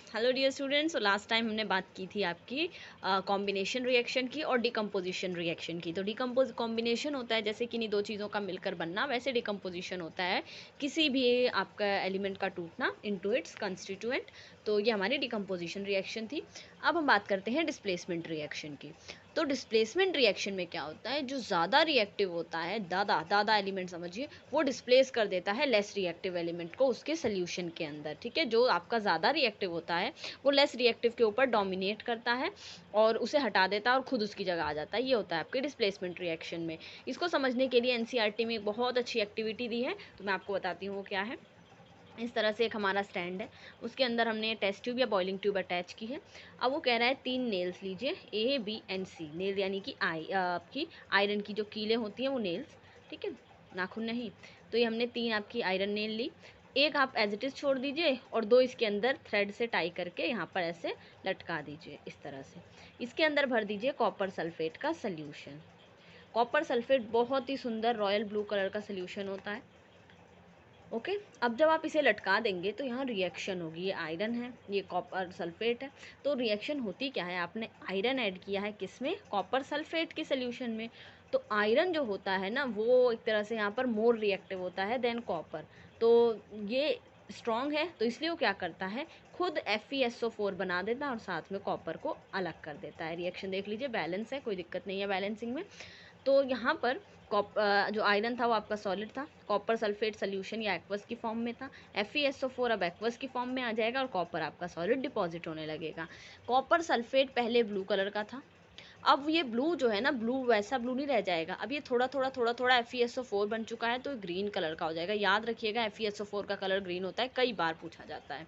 Hello dear students, तो last time हमने बात की थी आपकी कॉम्बिनेशन रिएक्शन की और डिकम्पोजिशन रिएक्शन की। तो डिकम्पोज कॉम्बिनेशन होता है जैसे किन्हीं दो चीज़ों का मिलकर बनना, वैसे डिकम्पोजिशन होता है किसी भी आपका एलिमेंट का टूटना इनटू इट्स कंस्टिट्यूएंट। तो ये हमारी डिकम्पोजिशन रिएक्शन थी। अब हम बात करते हैं डिस्प्लेसमेंट रिएक्शन की। तो डिस्प्लेसमेंट रिएक्शन में क्या होता है, जो ज़्यादा रिएक्टिव होता है, ज़्यादा एलिमेंट समझिए, वो डिस्प्लेस कर देता है लेस रिएक्टिव एलिमेंट को उसके सोल्यूशन के अंदर। ठीक है, जो आपका ज़्यादा रिएक्टिव होता है वो लेस रिएक्टिव के ऊपर डोमिनेट करता है और उसे हटा देता है और खुद उसकी जगह आ जाता है। ये होता है आपके डिस्प्लेसमेंट रिएक्शन में। इसको समझने के लिए एनसीईआरटी में एक बहुत अच्छी एक्टिविटी दी है, तो मैं आपको बताती हूँ वो क्या है। इस तरह से एक हमारा स्टैंड है, उसके अंदर हमने टेस्ट ट्यूब या बॉइलिंग ट्यूब अटैच की है। अब वो कह रहा है 3 नेल्स लीजिए, A B and C. Nail यानी कि आपकी आयरन की जो कीलें होती हैं वो नेल्स, ठीक है, नाखून नहीं। तो ये हमने 3 आपकी आयरन नेल ली। एक आप एज इट इज़ छोड़ दीजिए और 2 इसके अंदर थ्रेड से टाई करके यहाँ पर ऐसे लटका दीजिए इस तरह से। इसके अंदर भर दीजिए कॉपर सल्फेट का सल्यूशन। कॉपर सल्फेट बहुत ही सुंदर रॉयल ब्लू कलर का सल्यूशन होता है। ओके, अब जब आप इसे लटका देंगे तो यहाँ रिएक्शन होगी। ये आयरन है, ये कॉपर सल्फेट है। तो रिएक्शन होती क्या है, आपने आयरन ऐड किया है किस में, कॉपर सल्फेट के सोल्यूशन में। तो आयरन जो होता है ना वो एक तरह से यहाँ पर मोर रिएक्टिव होता है देन कॉपर। तो ये स्ट्रॉन्ग है, तो इसलिए वो क्या करता है, खुद FeSO4 बना देता है और साथ में कॉपर को अलग कर देता है। रिएक्शन देख लीजिए, बैलेंस है, कोई दिक्कत नहीं है बैलेंसिंग में। तो यहाँ पर जो आयरन था वो आपका सॉलिड था, कॉपर सल्फेट सोल्यूशन या एक्वस की फॉर्म में था। FeSO4 अब एक्वस की फॉर्म में आ जाएगा और कॉपर आपका सॉलिड डिपॉजिट होने लगेगा। कॉपर सल्फेट पहले ब्लू कलर का था, अब ये ब्लू जो है ना, ब्लू वैसा ब्लू नहीं रह जाएगा, अब ये थोड़ा FeSO4 बन चुका है तो ग्रीन कलर का हो जाएगा। याद रखिएगा, FeSO4 का कलर ग्रीन होता है, कई बार पूछा जाता है।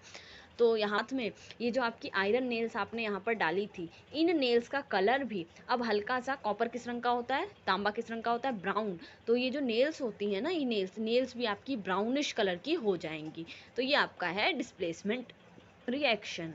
तो यहाँ में ये जो आपकी आयरन नेल्स आपने यहाँ पर डाली थी, इन नेल्स का कलर भी अब हल्का सा कॉपर किस रंग का होता है, तांबा किस रंग का होता है, ब्राउन। तो ये जो नेल्स होती हैं ना, ये नेल्स भी आपकी ब्राउनिश कलर की हो जाएंगी। तो ये आपका है डिस्प्लेसमेंट रिएक्शन।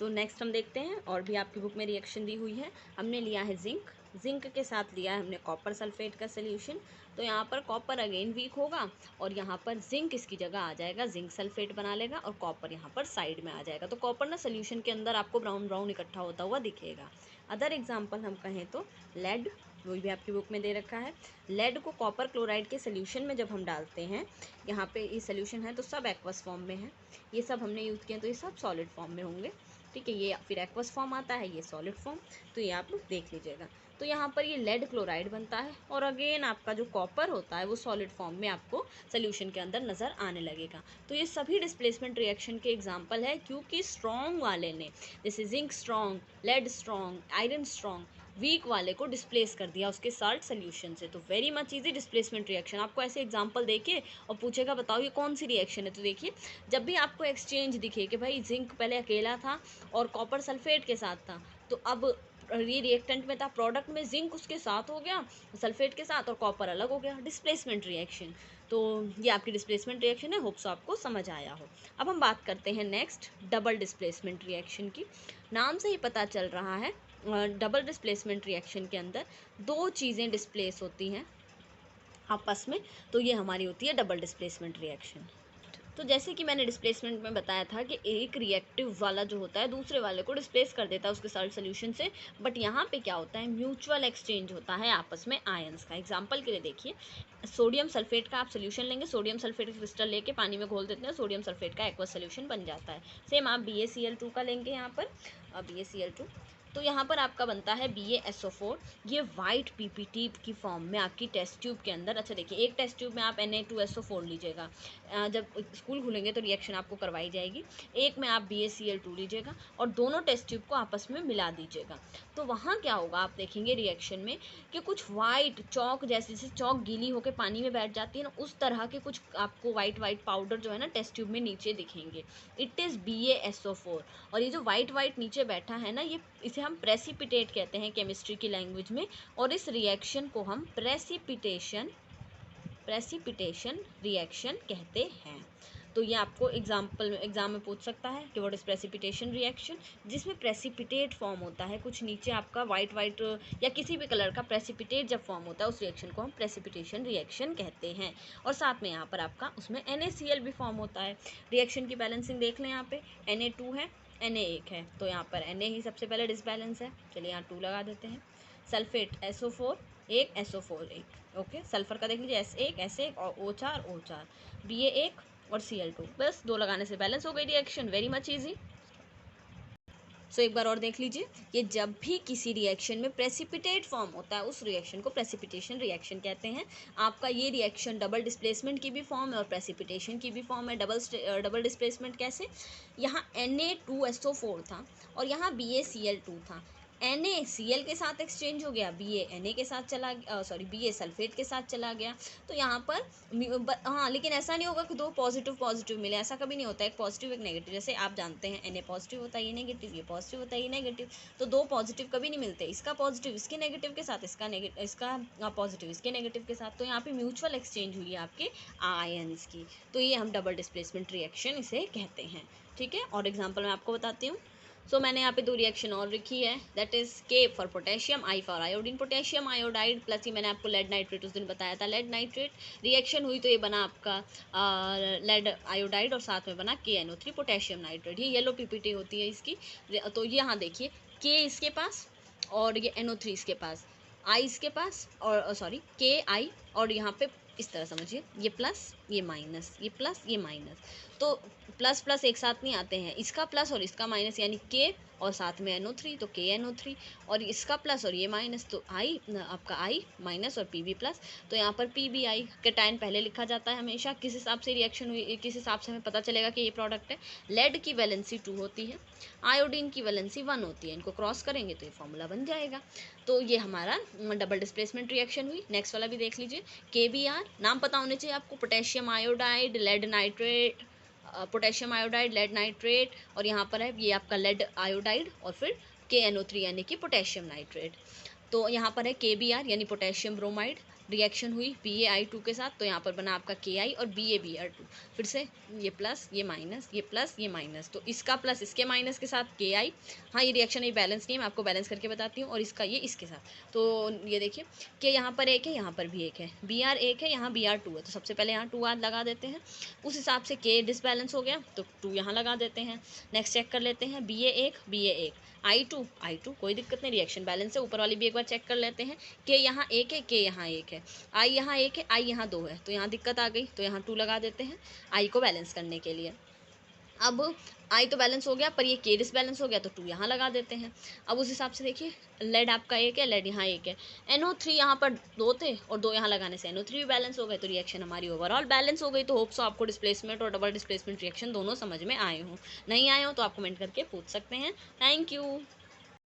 तो नेक्स्ट हम देखते हैं, और भी आपकी बुक में रिएक्शन दी हुई है। हमने लिया है जिंक, जिंक के साथ लिया है हमने कॉपर सल्फेट का सोल्यूशन। तो यहाँ पर कॉपर अगेन वीक होगा और यहाँ पर जिंक इसकी जगह आ जाएगा, जिंक सल्फेट बना लेगा और कॉपर यहाँ पर साइड में आ जाएगा। तो कॉपर ना सोल्यूशन के अंदर आपको ब्राउन ब्राउन इकट्ठा होता हुआ दिखेगा। अदर एग्जाम्पल हम कहें तो लेड, वो भी आपकी बुक में दे रखा है। लेड को कॉपर क्लोराइड के सोल्यूशन में जब हम डालते हैं, यहाँ पे ये सोल्यूशन है तो सब एक्वस फॉर्म में है, ये सब हमने यूज़ किए तो ये सब सॉलिड फॉर्म में होंगे। ठीक है, ये फिर एक्वस फॉर्म आता है, ये सॉलिड फॉर्म। तो ये आप लोग देख लीजिएगा। तो यहाँ पर ये लेड क्लोराइड बनता है और अगेन आपका जो कॉपर होता है वो सॉलिड फॉर्म में आपको सोल्यूशन के अंदर नज़र आने लगेगा। तो ये सभी डिस्प्लेसमेंट रिएक्शन के एग्जाम्पल है, क्योंकि स्ट्रॉन्ग वाले ने, जैसे zinc strong, lead strong, iron strong, weak वाले को डिस्प्लेस कर दिया उसके साल्ट सोल्यूशन से। तो very much easy displacement reaction. आपको ऐसे एग्जांपल देके और पूछेगा बताओ ये कौन सी रिएक्शन है, तो देखिए, जब भी आपको एक्सचेंज दिखे कि भाई जिंक पहले अकेला था और कॉपर सल्फेट के साथ था, तो अब ये रिएक्टेंट में था, प्रोडक्ट में जिंक उसके साथ हो गया सल्फेट के साथ और कॉपर अलग हो गया, डिस्प्लेसमेंट रिएक्शन। तो ये आपकी डिस्प्लेसमेंट रिएक्शन है, होप्स आपको समझ आया हो। अब हम बात करते हैं नेक्स्ट डबल डिस्प्लेसमेंट रिएक्शन की। नाम से ही पता चल रहा है, डबल डिस्प्लेसमेंट रिएक्शन के अंदर दो चीज़ें डिस्प्लेस होती हैं आपस में। तो ये हमारी होती है डबल डिस्प्लेसमेंट रिएक्शन। तो जैसे कि मैंने डिस्प्लेसमेंट में बताया था कि एक रिएक्टिव वाला जो होता है दूसरे वाले को डिस्प्लेस कर देता है उसके साल्ट सोल्यूशन से, बट यहाँ पे क्या होता है, म्यूचुअल एक्सचेंज होता है आपस में आयंस का। एग्जांपल के लिए देखिए, सोडियम सल्फेट का आप सोल्यूशन लेंगे, सोडियम सल्फेट का क्रिस्टल लेके पानी में घोल देते हैं, सोडियम सल्फेट का एक्वस सोल्यूशन बन जाता है। सेम आप BaCl2 का लेंगे यहाँ पर, BaCl2, तो यहाँ पर आपका बनता है BaSO4। ये वाइट PPT की फॉर्म में आपकी टेस्ट ट्यूब के अंदर। अच्छा देखिए, एक टेस्ट ट्यूब में आप Na2SO4 लीजिएगा, जब स्कूल खुलेंगे तो रिएक्शन आपको करवाई जाएगी। एक में आप BaCl2 लीजिएगा और दोनों टेस्ट ट्यूब को आपस में मिला दीजिएगा। तो वहाँ क्या होगा आप देखेंगे रिएक्शन में कि कुछ वाइट चौक जैसे चौक गीली होकर पानी में बैठ जाती है ना, उस तरह के कुछ आपको वाइट वाइट पाउडर जो है ना टेस्ट ट्यूब में नीचे दिखेंगे। It is BaSO4। और ये जो वाइट वाइट नीचे बैठा है ना, ये इसे हम प्रेसिपिटेट कहते हैं केमिस्ट्री की लैंग्वेज में, और इस रिएक्शन को हम प्रेसिपिटेशन रिएक्शन कहते हैं। तो ये आपको एग्जाम में पूछ सकता है कि व्हाट इज प्रेसिपिटेशन रिएक्शन, जिसमें प्रेसिपिटेट फॉर्म होता है, कुछ नीचे आपका वाइट वाइट या किसी भी कलर का प्रेसिपिटेट जब फॉर्म होता है उस रिएक्शन को हम प्रेसिपिटेशन रिएक्शन कहते हैं। और साथ में यहाँ पर आपका उसमें NaCl भी फॉर्म होता है। रिएक्शन की बैलेंसिंग देख लें, यहाँ पे Na2 है, Na1 है, तो यहाँ पर Na ही सबसे पहले डिसबैलेंस है, चलिए यहाँ 2 लगा देते हैं। सल्फेट SO4 एक, SO4 एक, ओके। सल्फर का देख लीजिए S1 S1 और O4 O4, Ba1 और Cl2, बस 2 लगाने से बैलेंस हो गई रिएक्शन, वेरी मच ईजी। सो एक बार और देख लीजिए, ये जब भी किसी रिएक्शन में प्रेसिपिटेट फॉर्म होता है उस रिएक्शन को प्रेसिपिटेशन रिएक्शन कहते हैं। आपका ये रिएक्शन डबल डिस्प्लेसमेंट की भी फॉर्म है और प्रेसिपिटेशन की भी फॉर्म है। डबल डिस्प्लेसमेंट कैसे, यहाँ Na2SO4 था और यहाँ BaCl2 था, NaCl के साथ एक्सचेंज हो गया, Ba के साथ चला गया, Ba सल्फेट के साथ चला गया। तो यहाँ पर हाँ, लेकिन ऐसा नहीं होगा कि 2 पॉजिटिव पॉजिटिव मिले, ऐसा कभी नहीं होता, एक पॉजिटिव एक नेगेटिव। जैसे आप जानते हैं Na पॉजिटिव होता है, ये नेगेटिव, ये पॉजिटिव होता है, ये नेगेटिव, तो 2 पॉजिटिव कभी नहीं मिलते, इसका पॉजिटिव इसके नेगेटिव के साथ, इसका पॉजिटिव इसके नेगेटिव के साथ। तो यहाँ पे म्यूचुअल एक्सचेंज हुई है आपके आयंस की, तो ये हम डबल डिस्प्लेसमेंट रिएक्शन इसे कहते हैं, ठीक है। और एग्जाम्पल मैं आपको बताती हूँ। सो मैंने यहाँ पे 2 रिएक्शन और लिखी है, that is K for potassium, I for iodine, potassium iodide plus ही मैंने आपको लेड नाइट्रेट उस दिन बताया था, लेड नाइट्रेट रिएक्शन हुई तो ये बना आपका लेड आयोडाइड और साथ में बना KNO3 पोटेशियम नाइट्रेट। ये येलो PPT होती है इसकी। तो यहाँ देखिए K इसके पास और ये NO3 इसके पास, I इसके पास और KI, और यहाँ पे इस तरह समझिए, ये प्लस ये माइनस, ये प्लस ये माइनस, तो प्लस प्लस एक साथ नहीं आते हैं, इसका प्लस और इसका माइनस यानी K और साथ में NO3 तो KNO3, और इसका प्लस और ये माइनस तो आपका I माइनस और PB प्लस, तो यहाँ पर PBI कैटायन पहले लिखा जाता है हमेशा। किस हिसाब से रिएक्शन हुई, किस हिसाब से हमें पता चलेगा कि ये प्रोडक्ट है। लेड की वैलेंसी 2 होती है, आयोडीन की वैलेंसी 1 होती है, इनको क्रॉस करेंगे तो ये फॉर्मूला बन जाएगा। तो ये हमारा डबल डिस्प्लेसमेंट रिएक्शन हुई। नेक्स्ट वाला भी देख लीजिए, KBr, नाम पता होने चाहिए आपको, potassium iodide, lead nitrate, potassium iodide, lead nitrate, और यहाँ पर है ये आपका लेड आयोडाइड और फिर KNO3 यानी कि पोटेशियम नाइट्रेट। तो यहाँ पर है KBr यानी पोटेशियम ब्रोमाइड, रिएक्शन हुई BaI2 के साथ, तो यहाँ पर बना आपका KI और BaBr2। फिर से ये प्लस ये माइनस, ये प्लस ये माइनस, तो इसका प्लस इसके माइनस के साथ KI। हाँ, ये रिएक्शन ये बैलेंस नहीं है, मैं आपको बैलेंस करके बताती हूँ, और इसका ये इसके साथ। तो ये देखिए कि यहाँ पर एक है, यहाँ पर भी एक है, Br एक है, यहाँ Br2 है, तो सबसे पहले यहाँ 2 आज लगा देते हैं। उस हिसाब से K डिसबैलेंस हो गया तो 2 यहाँ लगा देते हैं। नेक्स्ट चेक कर लेते हैं, Ba1 I2 कोई दिक्कत नहीं, रिएक्शन बैलेंस है। ऊपर वाली भी एक बार चेक कर लेते हैं, K यहाँ एक है, K यहाँ एक है, I यहाँ एक है, I यहाँ 2 है, तो यहाँ दिक्कत आ गई, तो यहाँ 2 लगा देते हैं I को बैलेंस करने के लिए। अब I तो बैलेंस हो गया, पर ये K डिसबैलेंस हो गया, तो 2 यहाँ लगा देते हैं। अब उस हिसाब से देखिए, लेड आपका एक है, लेड यहाँ एक है, NO3 यहाँ पर 2 थे और 2 यहाँ लगाने से NO3 भी बैलेंस हो गए, तो रिएक्शन हमारी ओवरऑल बैलेंस हो गई। तो होप्स आपको डिस्प्लेसमेंट और डबल डिस्प्लेसमेंट रिएक्शन दोनों समझ में आए हों। नहीं आए हो तो आप कमेंट करके पूछ सकते हैं। Thank you.